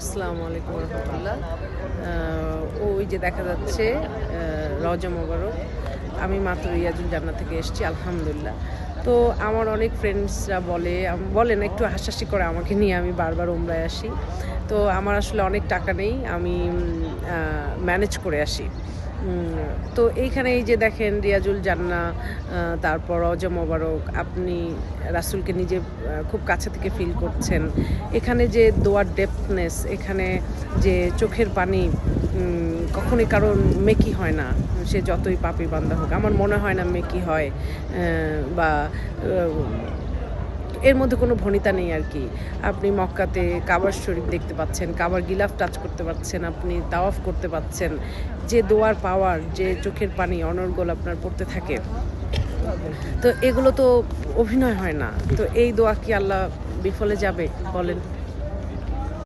আসসালামু আলাইকুম রহমতুল্লাহ। ওই যে দেখা যাচ্ছে রওজা মোবারক। আমি মাত্র রিয়াজুল জান্নাত থেকে এসেছি, আলহামদুলিল্লাহ। তো আমার অনেক ফ্রেন্ডসরা বলেন একটু হাসাহাসি করে আমাকে নিয়ে, আমি বারবার উমরায় আসি। তো আমার আসলে অনেক টাকা নেই, আমি ম্যানেজ করে আসি। তো এইখানে এই যে দেখেন রিয়াজুল জান্নাত, তারপর রওজা মোবারক, আপনি রাসূলকে নিজে খুব কাছে থেকে ফিল করছেন। এখানে যে দোয়ার ডেপথনেস, এখানে যে চোখের পানি কখনোই কারণ মেকি হয় না, সে যতই পাপী বান্দা হোক। আমার মনে হয় না মেকি হয়, বা এর মধ্যে কোনো ভনিতা নেই আর কি। আপনি মক্কাতে কাবার শরীফ দেখতে পাচ্ছেন, কাবার গিলাফ টাচ করতে পাচ্ছেন, আপনি তাওয়াফ করতে পাচ্ছেন। যে দোয়ার পাওয়ার, যে চোখের পানি অনর্গল আপনার পড়তে থাকে, তো এগুলো তো অভিনয় হয় না। তো এই দোয়া কি আল্লাহ বিফলে যাবে বলেন?